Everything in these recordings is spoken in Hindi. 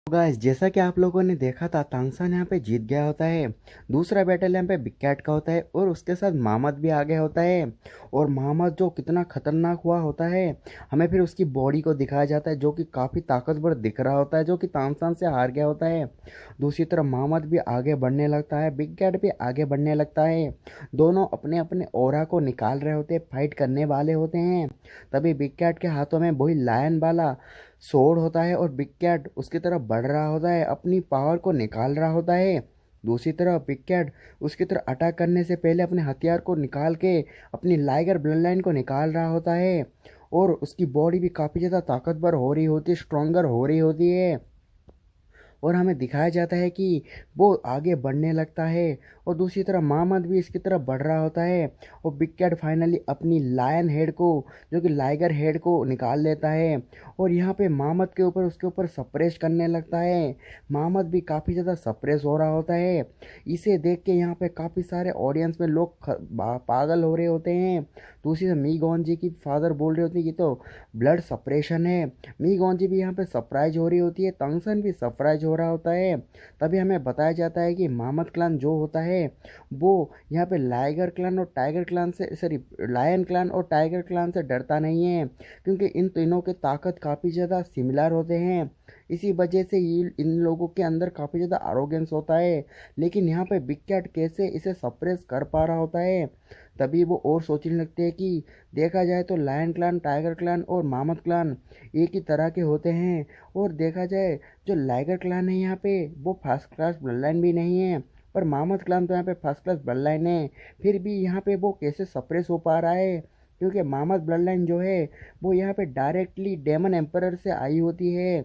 तो गाइस जैसा कि आप लोगों ने देखा था तांगसान यहाँ पे जीत गया होता है। दूसरा बैटल यहाँ पे बिग कैट का होता है और उसके साथ मोहम्मद भी आ गया होता है। और मोहम्मद जो कितना खतरनाक हुआ होता है, हमें फिर उसकी बॉडी को दिखाया जाता है जो कि काफ़ी ताकतवर दिख रहा होता है, जो कि तांगसान से हार गया होता है। दूसरी तरफ मोहम्मद भी आगे बढ़ने लगता है, बिग कैट भी आगे बढ़ने लगता है। दोनों अपने अपने ऑरा को निकाल रहे होते हैं, फाइट करने वाले होते हैं। तभी बिग कैट के हाथों में वही लायन वाला सोड होता है और बिग कैट उसकी तरफ बढ़ रहा होता है, अपनी पावर को निकाल रहा होता है। दूसरी तरफ बिग कैट उसकी तरफ अटैक करने से पहले अपने हथियार को निकाल के अपनी लाइगर ब्लड लाइन को निकाल रहा होता है। और उसकी बॉडी भी काफ़ी ज़्यादा ताकतवर हो रही होती है, स्ट्रोंगर हो रही होती है। और हमें दिखाया जाता है कि वो आगे बढ़ने लगता है। और दूसरी तरफ मोहम्मद भी इसकी तरफ बढ़ रहा होता है। और बिग कैट फाइनली अपनी लायन हेड को, जो कि लाइगर हेड को निकाल लेता है। और यहाँ पे मोहम्मद के ऊपर उसके ऊपर सप्रेस करने लगता है। मोहम्मद भी काफ़ी ज़्यादा सप्रेस हो रहा होता है। इसे देख के यहाँ पे काफ़ी सारे ऑडियंस में लोग पागल हो रहे होते हैं। दूसरी तरफ मी गॉन की फादर बोल रहे होते हैं कि तो ब्लड सप्रेशन है। मी गॉन्जी भी यहाँ पे सरप्राइज हो रही होती है, तंगसन भी सरप्राइज हो रहा होता है। तभी हमें बताया जाता है कि मोहम्मद क्लान जो होता है वो यहाँ पे लाइगर क्लान और टाइगर क्लान से, सॉरी, लायन क्लान और टाइगर क्लान से डरता नहीं है, क्योंकि इन तीनों के ताकत काफ़ी ज़्यादा सिमिलर होते हैं। इसी वजह से ये इन लोगों के अंदर काफ़ी ज़्यादा अरोगेंस होता है। लेकिन यहाँ पे बिग कैट कैसे इसे सप्रेस कर पा रहा होता है। तभी वो और सोचने लगते हैं कि देखा जाए तो लायन क्लान, टाइगर क्लान और मोहम्मद क्लान एक ही तरह के होते हैं। और देखा जाए जो लाइगर क्लान है यहाँ पे वो फर्स्ट क्लास ब्लड लाइन भी नहीं है, पर मोहम्मद क्लान तो यहाँ पे फर्स्ट क्लास ब्लड लाइन है। फिर भी यहाँ पे वो कैसे सप्रेस हो पा रहा है, क्योंकि मोहम्मद ब्लड लाइन जो है वो यहाँ पे डायरेक्टली डेमन एम्परर से आई होती है।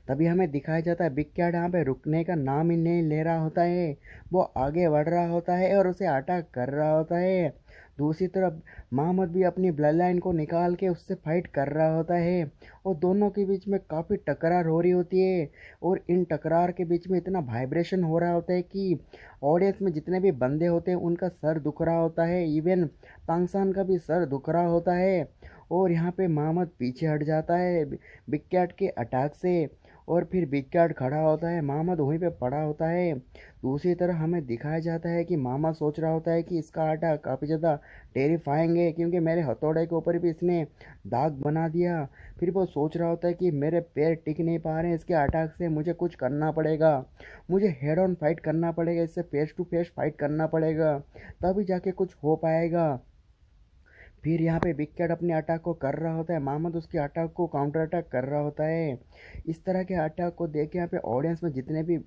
तभी हमें दिखाया जाता है बिग कैट यहाँ पे रुकने का नाम ही नहीं ले रहा होता है। वो आगे बढ़ रहा होता है और उसे अटैक कर रहा होता है। दूसरी तरफ मोहम्मद भी अपनी ब्लड लाइन को निकाल के उससे फाइट कर रहा होता है। और दोनों के बीच में काफ़ी टकरार हो रही होती है। और इन टकरार के बीच में इतना वाइब्रेशन हो रहा होता है कि ऑडियंस में जितने भी बंदे होते हैं उनका सर दुख रहा होता है, इवन पांगसान का भी सर दुख रहा होता है। और यहाँ पे मोहम्मद पीछे हट जाता है बिग कैट के अटैक से। और फिर बिग कैट खड़ा होता है, मोहम्मद वहीं पे पड़ा होता है। दूसरी तरफ हमें दिखाया जाता है कि मोहम्मद सोच रहा होता है कि इसका अटैक काफ़ी ज़्यादा टेरिफाइंग है, क्योंकि मेरे हथौड़े के ऊपर भी इसने दाग बना दिया। फिर वो सोच रहा होता है कि मेरे पैर टिक नहीं पा रहे हैं इसके अटैक से, मुझे कुछ करना पड़ेगा, मुझे हेड ऑन फाइट करना पड़ेगा, इससे फेस टू फेस फाइट करना पड़ेगा, तभी जाके कुछ हो पाएगा। फिर यहाँ पे बिग कैट अपने अटैक को कर रहा होता है, मोहम्मद उसके अटैक को काउंटर अटैक कर रहा होता है। इस तरह के अटैक को देख के यहाँ पे ऑडियंस में जितने भी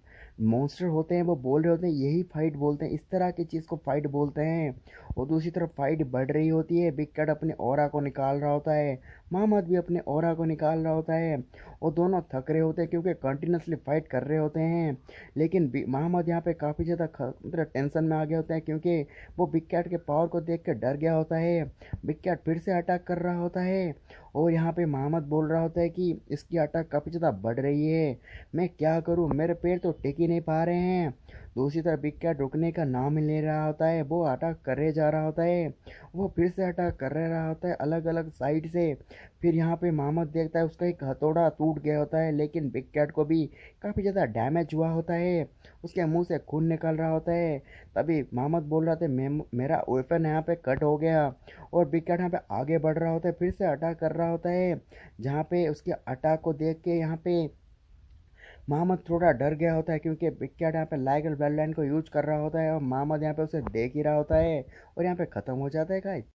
मॉन्स्टर होते हैं वो बोल रहे होते हैं यही फाइट बोलते हैं, इस तरह की चीज़ को फाइट बोलते हैं। और दूसरी तरफ फाइट बढ़ रही होती है, बिग कैट अपने ऑरा को निकाल रहा होता है, मोहम्मद भी अपने ऑरा को निकाल रहा होता है। और दोनों थक रहे होते हैं क्योंकि कंटिन्यूसली फाइट कर रहे होते हैं। लेकिन मोहम्मद यहाँ पे काफ़ी ज़्यादा मतलब टेंशन में आ गया होता है, क्योंकि वो बिग कैट के पावर को देख के डर गया होता है। बिग कैट फिर से अटैक कर रहा होता है। और यहाँ पे मोहम्मद बोल रहा होता है कि इसकी अटैक काफ़ी ज़्यादा बढ़ रही है, मैं क्या करूँ, मेरे पैर तो टिक ही नहीं पा रहे हैं। दूसरी तरफ बिग कैट रुकने का नाम ही ले रहा होता है, वो अटैक करे जा रहा होता है। वो फिर से अटैक कर रहा होता है अलग अलग साइड से। फिर यहाँ पे मोहम्मद देखता है उसका एक हथौड़ा टूट गया होता है, लेकिन बिग कैट को भी काफ़ी ज़्यादा डैमेज हुआ होता है, उसके मुंह से खून निकल रहा होता है। तभी मोहम्मद बोल रहा था मेरा वेपन यहाँ पे कट हो गया। और बिग कैट यहाँ पे आगे बढ़ रहा होता है, फिर से अटैक कर रहा होता है। जहाँ पे उसके अटैक को देख के यहाँ पे मोहम्मद थोड़ा डर गया होता है, क्योंकि बिग कैट यहाँ पे लाइगर ब्लड लाइन को यूज कर रहा होता है और मोहम्मद यहाँ पे उसे देख ही रहा होता है। और यहाँ पे ख़त्म हो जाता है गाइस।